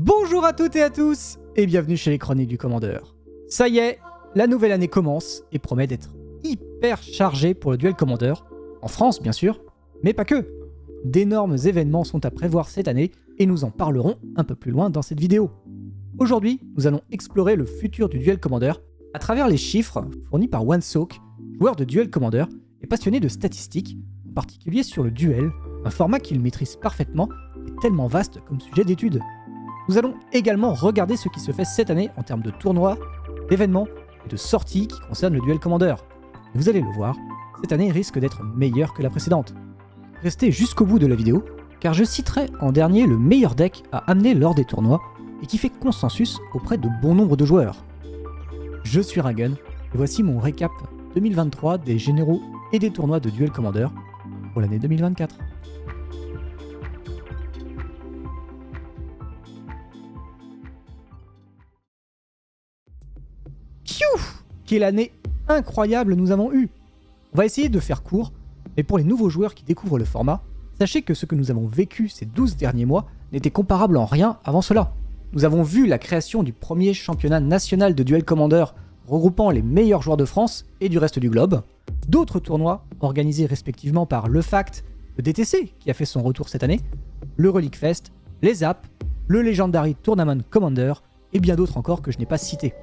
Bonjour à toutes et à tous, et bienvenue chez les Chroniques du Commandeur. Ça y est, la nouvelle année commence et promet d'être hyper chargée pour le duel Commandeur, en France bien sûr, mais pas que. D'énormes événements sont à prévoir cette année et nous en parlerons un peu plus loin dans cette vidéo. Aujourd'hui, nous allons explorer le futur du duel Commandeur à travers les chiffres fournis par OneSoak, joueur de duel Commandeur et passionné de statistiques, en particulier sur le duel, un format qu'il maîtrise parfaitement et tellement vaste comme sujet d'étude. Nous allons également regarder ce qui se fait cette année en termes de tournois, d'événements et de sorties qui concernent le duel Commandeur. Et vous allez le voir, cette année risque d'être meilleure que la précédente. Restez jusqu'au bout de la vidéo, car je citerai en dernier le meilleur deck à amener lors des tournois et qui fait consensus auprès de bon nombre de joueurs. Je suis Ragun, et voici mon récap 2023 des généraux et des tournois de duel Commandeur pour l'année 2024. Quelle année incroyable nous avons eue! On va essayer de faire court, mais pour les nouveaux joueurs qui découvrent le format, sachez que ce que nous avons vécu ces 12 derniers mois n'était comparable en rien avant cela. Nous avons vu la création du premier championnat national de duel Commandeur regroupant les meilleurs joueurs de France et du reste du globe, d'autres tournois organisés respectivement par le FACT, le DTC qui a fait son retour cette année, le Relic Fest, les Apps, le Legendary Tournament Commander et bien d'autres encore que je n'ai pas cités.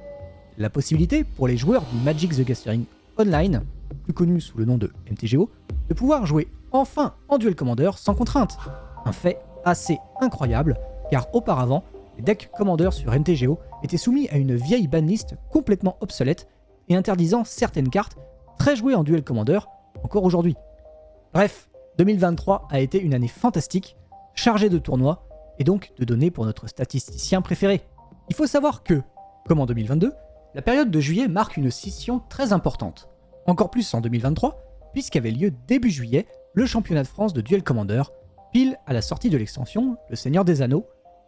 La possibilité pour les joueurs du Magic the Gathering Online, plus connu sous le nom de MTGO, de pouvoir jouer enfin en duel Commander sans contrainte. Un fait assez incroyable, car auparavant, les decks Commander sur MTGO étaient soumis à une vieille banlist complètement obsolète et interdisant certaines cartes très jouées en duel Commander encore aujourd'hui. Bref, 2023 a été une année fantastique, chargée de tournois et donc de données pour notre statisticien préféré. Il faut savoir que, comme en 2022, la période de juillet marque une scission très importante. Encore plus en 2023, puisqu'avait lieu début juillet le championnat de France de duel Commander, pile à la sortie de l'extension Le Seigneur des Anneaux,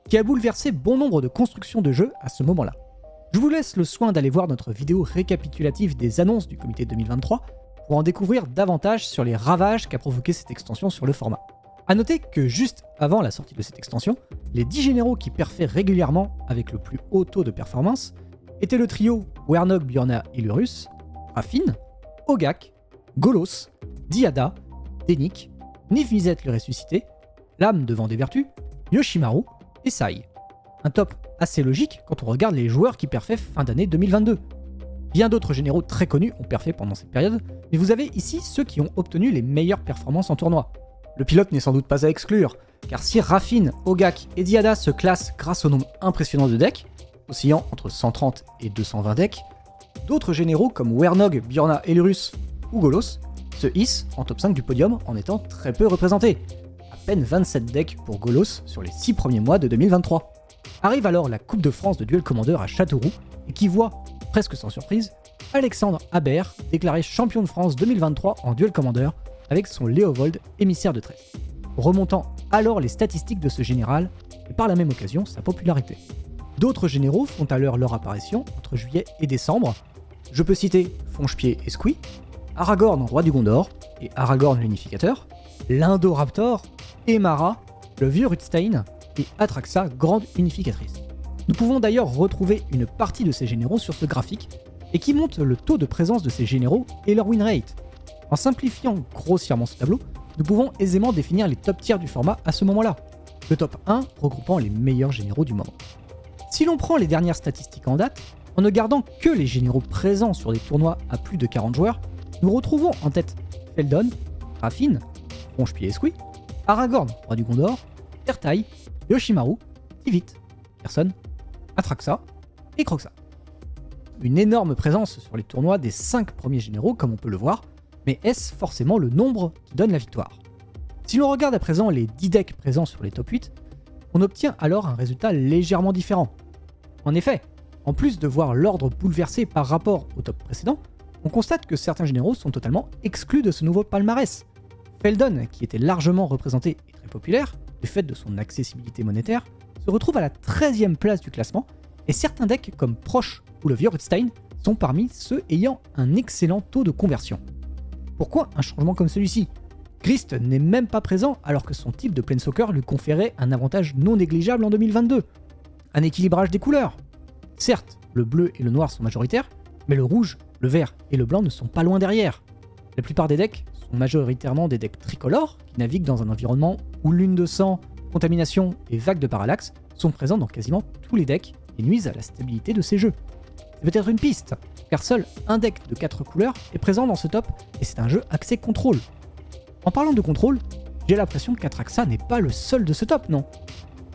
qui a bouleversé bon nombre de constructions de jeux à ce moment-là. Je vous laisse le soin d'aller voir notre vidéo récapitulative des annonces du comité 2023 pour en découvrir davantage sur les ravages qu'a provoqué cette extension sur le format. A noter que juste avant la sortie de cette extension, les 10 généraux qui perfaient régulièrement avec le plus haut taux de performance étaient le trio Wernhog, Bjorna et Lurus, Raffine, Ogak, Golos, Diada, Dénik, Nif-Mizzet le ressuscité, L'âme devant des vertus, Yoshimaru et Sai. Un top assez logique quand on regarde les joueurs qui perfaient fin d'année 2022. Bien d'autres généraux très connus ont perfait pendant cette période, mais vous avez ici ceux qui ont obtenu les meilleures performances en tournoi. Le pilote n'est sans doute pas à exclure, car si Raffine, Ogak et Diada se classent grâce au nombre impressionnant de decks, oscillant entre 130 et 220 decks, d'autres généraux comme Wernhog, Bjorna et Lurus ou Golos se hissent en top 5 du podium en étant très peu représentés. À peine 27 decks pour Golos sur les 6 premiers mois de 2023. Arrive alors la Coupe de France de duel Commander à Châteauroux et qui voit, presque sans surprise, Alexandre Habert déclaré champion de France 2023 en duel Commander avec son Léovold émissaire de Tresse, remontant alors les statistiques de ce général et par la même occasion sa popularité. D'autres généraux font alors leur apparition entre juillet et décembre. Je peux citer Fongepied et Squee, Aragorn, roi du Gondor, et Aragorn l'unificateur, l'Indoraptor, Emara, le vieux Rutstein, et Atraxa, grande unificatrice. Nous pouvons d'ailleurs retrouver une partie de ces généraux sur ce graphique, et qui montre le taux de présence de ces généraux et leur win rate. En simplifiant grossièrement ce tableau, nous pouvons aisément définir les top tiers du format à ce moment-là. Le top 1 regroupant les meilleurs généraux du moment. Si l'on prend les dernières statistiques en date, en ne gardant que les généraux présents sur des tournois à plus de 40 joueurs, nous retrouvons en tête Feldon, Raffine, Fongepied et Squee, Aragorn, roi du Gondor, Ertai, Yoshimaru, Tivit, Kerson, Atraxa et Kroxa. Une énorme présence sur les tournois des 5 premiers généraux comme on peut le voir, mais est-ce forcément le nombre qui donne la victoire? Si l'on regarde à présent les 10 decks présents sur les top 8, on obtient alors un résultat légèrement différent. En effet, en plus de voir l'ordre bouleversé par rapport au top précédent, on constate que certains généraux sont totalement exclus de ce nouveau palmarès. Feldon, qui était largement représenté et très populaire, du fait de son accessibilité monétaire, se retrouve à la 13e place du classement, et certains decks comme Proche ou le vieux Rutstein sont parmi ceux ayant un excellent taux de conversion. Pourquoi un changement comme celui-ci? Grist n'est même pas présent alors que son type de Planeswalker lui conférait un avantage non négligeable en 2022. un équilibrage des couleurs. Certes, le bleu et le noir sont majoritaires, mais le rouge, le vert et le blanc ne sont pas loin derrière. La plupart des decks sont majoritairement des decks tricolores qui naviguent dans un environnement où lune de sang, contamination et vagues de parallaxe sont présents dans quasiment tous les decks et nuisent à la stabilité de ces jeux. C'est peut-être une piste, car seul un deck de 4 couleurs est présent dans ce top et c'est un jeu axé contrôle. En parlant de contrôle, j'ai l'impression qu'Atraxa n'est pas le seul de ce top, non?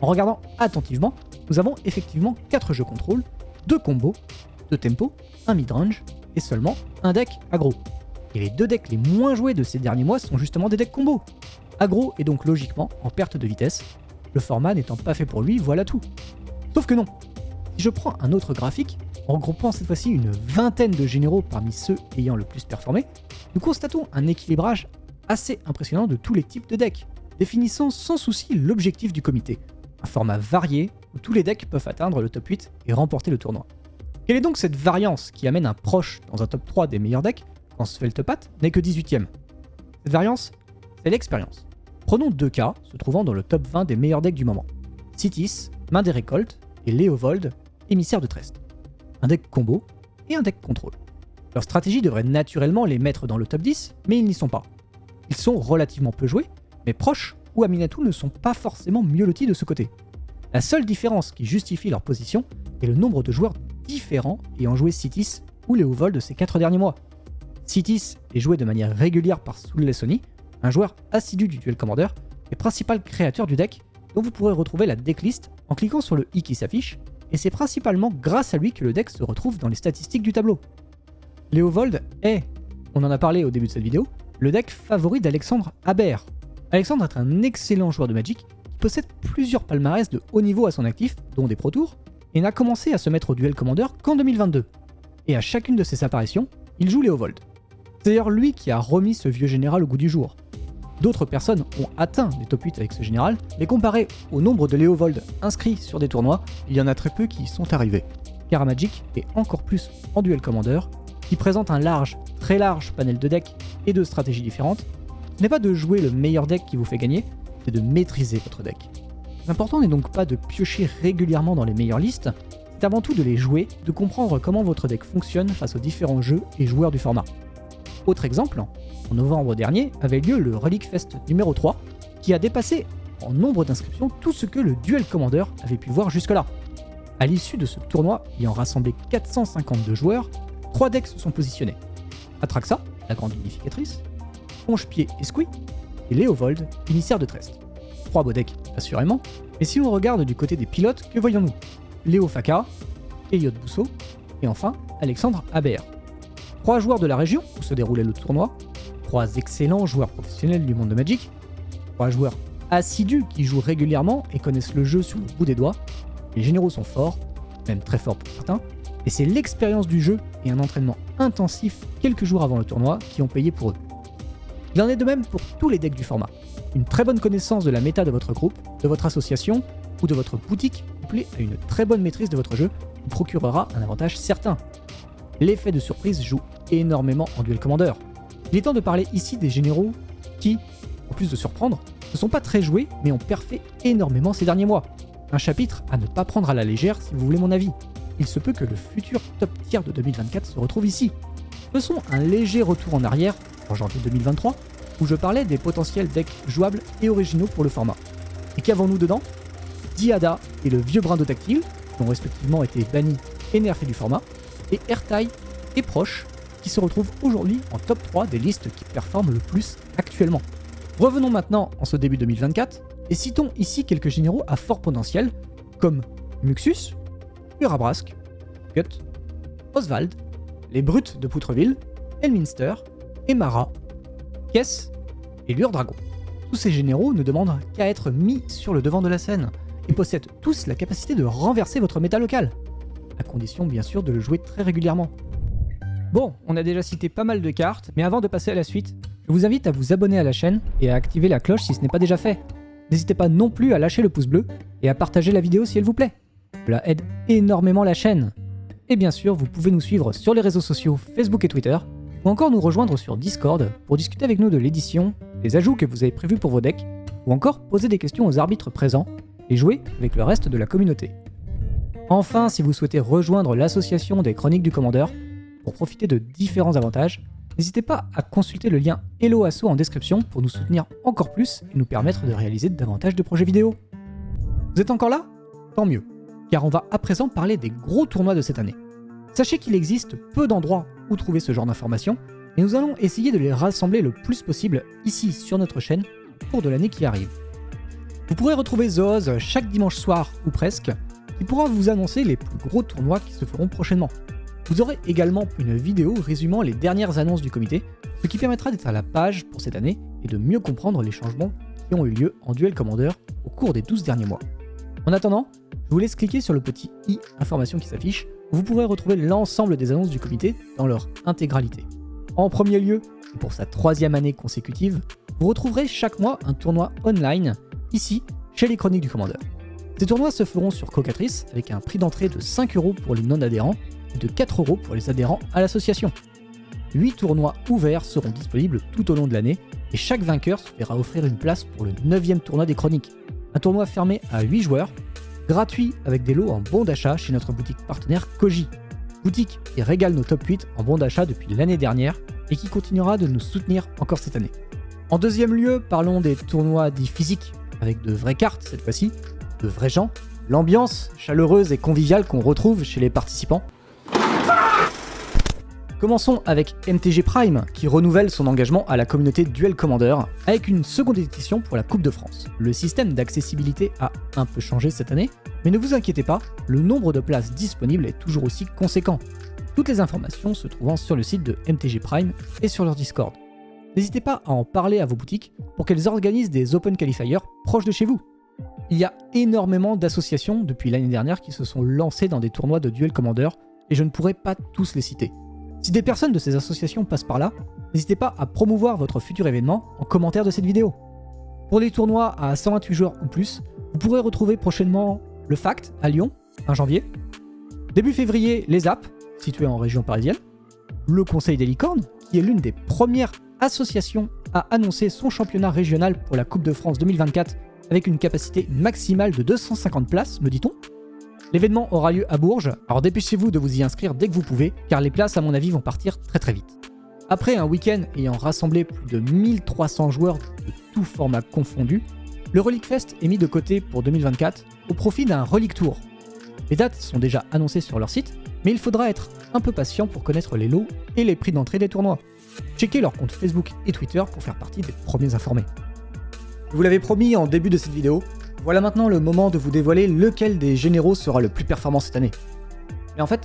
En regardant attentivement, nous avons effectivement 4 jeux contrôle, 2 combos, 2 tempos, un midrange et seulement un deck aggro. Et les 2 decks les moins joués de ces derniers mois sont justement des decks combos. Aggro est donc logiquement en perte de vitesse, le format n'étant pas fait pour lui, voilà tout. Sauf que non. Si je prends un autre graphique, en regroupant cette fois-ci une vingtaine de généraux parmi ceux ayant le plus performé, nous constatons un équilibrage assez impressionnant de tous les types de decks, définissant sans souci l'objectif du comité. Un format varié où tous les decks peuvent atteindre le top 8 et remporter le tournoi. Quelle est donc cette variance qui amène un proche dans un top 3 des meilleurs decks quand Sveltepath n'est que 18ème? Cette variance, c'est l'expérience. Prenons 2 cas se trouvant dans le top 20 des meilleurs decks du moment. Citis, Main des Récoltes et Léovold, émissaire de Trest. Un deck combo et un deck contrôle. Leur stratégie devrait naturellement les mettre dans le top 10, mais ils n'y sont pas. Ils sont relativement peu joués, mais Proche ou Aminatou ne sont pas forcément mieux lotis de ce côté. La seule différence qui justifie leur position est le nombre de joueurs différents ayant joué Citis ou Léovold ces 4 derniers mois. Citis est joué de manière régulière par Soulessoni, un joueur assidu du Duel Commander et principal créateur du deck, dont vous pourrez retrouver la decklist en cliquant sur le i qui s'affiche, et c'est principalement grâce à lui que le deck se retrouve dans les statistiques du tableau. Léovold est, on en a parlé au début de cette vidéo, le deck favori d'Alexandre Habert. Alexandre est un excellent joueur de Magic qui possède plusieurs palmarès de haut niveau à son actif, dont des Pro Tours, et n'a commencé à se mettre au Duel Commander qu'en 2022. Et à chacune de ses apparitions, il joue Léovold. C'est d'ailleurs lui qui a remis ce vieux général au goût du jour. D'autres personnes ont atteint les top 8 avec ce général, mais comparé au nombre de Léovold inscrits sur des tournois, il y en a très peu qui y sont arrivés. Car Magic, et encore plus en Duel Commander, qui présente un très large panel de decks et de stratégies différentes, ce n'est pas de jouer le meilleur deck qui vous fait gagner, c'est de maîtriser votre deck. L'important n'est donc pas de piocher régulièrement dans les meilleures listes, c'est avant tout de les jouer, de comprendre comment votre deck fonctionne face aux différents jeux et joueurs du format. Autre exemple, en novembre dernier avait lieu le Relic Fest numéro 3, qui a dépassé en nombre d'inscriptions tout ce que le Duel Commander avait pu voir jusque-là. À l'issue de ce tournoi, ayant rassemblé 452 joueurs, 3 decks se sont positionnés. Atraxa, la grande unificatrice, Ponche-Pied et Squee, et Léovold, émissaire de Trest. 3 beaux decks, assurément, mais si on regarde du côté des pilotes, que voyons-nous? Léo Faka, Elliot Bousseau, et enfin Alexandre Habert. 3 joueurs de la région où se déroulait le tournoi, 3 excellents joueurs professionnels du monde de Magic, 3 joueurs assidus qui jouent régulièrement et connaissent le jeu sur le bout des doigts. Les généraux sont forts, même très forts pour certains, et c'est l'expérience du jeu et un entraînement intensif quelques jours avant le tournoi qui ont payé pour eux. Il en est de même pour tous les decks du format. Une très bonne connaissance de la méta de votre groupe, de votre association ou de votre boutique, couplée à une très bonne maîtrise de votre jeu, vous procurera un avantage certain. L'effet de surprise joue énormément en Duel Commander. Il est temps de parler ici des généraux qui, en plus de surprendre, ne sont pas très joués mais ont perfé énormément ces derniers mois. Un chapitre à ne pas prendre à la légère si vous voulez mon avis. Il se peut que le futur top tier de 2024 se retrouve ici. Faisons un léger retour en arrière, en janvier 2023, où je parlais des potentiels decks jouables et originaux pour le format. Et qu'avons-nous dedans? Diada et le vieux Brindotactile, qui ont respectivement été bannis et nerfés du format, et Ertai et Proche, qui se retrouvent aujourd'hui en top 3 des listes qui performent le plus actuellement. Revenons maintenant en ce début 2024, et citons ici quelques généraux à fort potentiel, comme Muxus, Urabrask, Gut, Oswald, les Brutes de Poutreville, Elminster, Emara, Kess et Lure-Dragon. Tous ces généraux ne demandent qu'à être mis sur le devant de la scène, et possèdent tous la capacité de renverser votre méta local, à condition bien sûr de le jouer très régulièrement. Bon, on a déjà cité pas mal de cartes, mais avant de passer à la suite, je vous invite à vous abonner à la chaîne et à activer la cloche si ce n'est pas déjà fait. N'hésitez pas non plus à lâcher le pouce bleu et à partager la vidéo si elle vous plaît. Cela aide énormément la chaîne. Et bien sûr, vous pouvez nous suivre sur les réseaux sociaux Facebook et Twitter, ou encore nous rejoindre sur Discord pour discuter avec nous de l'édition, des ajouts que vous avez prévus pour vos decks, ou encore poser des questions aux arbitres présents et jouer avec le reste de la communauté. Enfin, si vous souhaitez rejoindre l'association des Chroniques du Commandeur pour profiter de différents avantages, n'hésitez pas à consulter le lien Hello Asso en description pour nous soutenir encore plus et nous permettre de réaliser davantage de projets vidéo. Vous êtes encore là ? Tant mieux, car on va à présent parler des gros tournois de cette année. Sachez qu'il existe peu d'endroits où trouver ce genre d'informations, et nous allons essayer de les rassembler le plus possible ici sur notre chaîne au cours de l'année qui arrive. Vous pourrez retrouver Zoz chaque dimanche soir ou presque, qui pourra vous annoncer les plus gros tournois qui se feront prochainement. Vous aurez également une vidéo résumant les dernières annonces du comité, ce qui permettra d'être à la page pour cette année et de mieux comprendre les changements qui ont eu lieu en Duel Commander au cours des 12 derniers mois. En attendant, je vous laisse cliquer sur le petit i information qui s'affiche, où vous pourrez retrouver l'ensemble des annonces du comité dans leur intégralité. En premier lieu, et pour sa 3e année consécutive, vous retrouverez chaque mois un tournoi online, ici, chez les Chroniques du Commandeur. Ces tournois se feront sur Cocatrice avec un prix d'entrée de 5 € pour les non-adhérents et de 4 € pour les adhérents à l'association. 8 tournois ouverts seront disponibles tout au long de l'année et chaque vainqueur se verra offrir une place pour le 9e tournoi des Chroniques. Un tournoi fermé à 8 joueurs, gratuit avec des lots en bons d'achat chez notre boutique partenaire Koji. Boutique qui régale nos top 8 en bons d'achat depuis l'année dernière et qui continuera de nous soutenir encore cette année. En deuxième lieu, parlons des tournois dits physiques, avec de vraies cartes cette fois-ci, de vrais gens, l'ambiance chaleureuse et conviviale qu'on retrouve chez les participants. Commençons avec MTG Prime, qui renouvelle son engagement à la communauté Duel Commander, avec une seconde édition pour la Coupe de France. Le système d'accessibilité a un peu changé cette année, mais ne vous inquiétez pas, le nombre de places disponibles est toujours aussi conséquent. Toutes les informations se trouvant sur le site de MTG Prime et sur leur Discord. N'hésitez pas à en parler à vos boutiques pour qu'elles organisent des Open Qualifiers proches de chez vous. Il y a énormément d'associations depuis l'année dernière qui se sont lancées dans des tournois de Duel Commander et je ne pourrai pas tous les citer. Si des personnes de ces associations passent par là, n'hésitez pas à promouvoir votre futur événement en commentaire de cette vidéo. Pour les tournois à 128 joueurs ou plus, vous pourrez retrouver prochainement le FACT à Lyon, fin janvier. Début février, les Apps, situés en région parisienne. Le Conseil des Licornes, qui est l'une des premières associations à annoncer son championnat régional pour la Coupe de France 2024 avec une capacité maximale de 250 places, me dit-on. L'événement aura lieu à Bourges, alors dépêchez-vous de vous y inscrire dès que vous pouvez, car les places à mon avis vont partir très très vite. Après un week-end ayant rassemblé plus de 1300 joueurs de tout format confondu, le Relic Fest est mis de côté pour 2024 au profit d'un Relic Tour. Les dates sont déjà annoncées sur leur site, mais il faudra être un peu patient pour connaître les lots et les prix d'entrée des tournois. Checkez leur compte Facebook et Twitter pour faire partie des premiers informés. Je vous l'avais promis en début de cette vidéo, voilà maintenant le moment de vous dévoiler lequel des généraux sera le plus performant cette année. Mais en fait,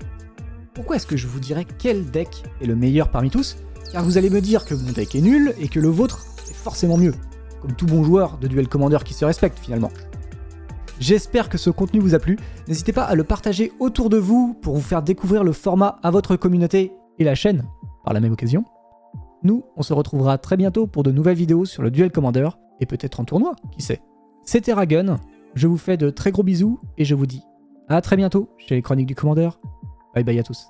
pourquoi est-ce que je vous dirais quel deck est le meilleur parmi tous ? Car vous allez me dire que mon deck est nul et que le vôtre est forcément mieux, comme tout bon joueur de Duel Commander qui se respecte finalement. J'espère que ce contenu vous a plu, n'hésitez pas à le partager autour de vous pour vous faire découvrir le format à votre communauté et la chaîne par la même occasion. Nous, on se retrouvera très bientôt pour de nouvelles vidéos sur le Duel Commander, et peut-être en tournoi, qui sait. C'était Ragun, je vous fais de très gros bisous, et je vous dis à très bientôt chez les Chroniques du Commandeur. Bye bye à tous.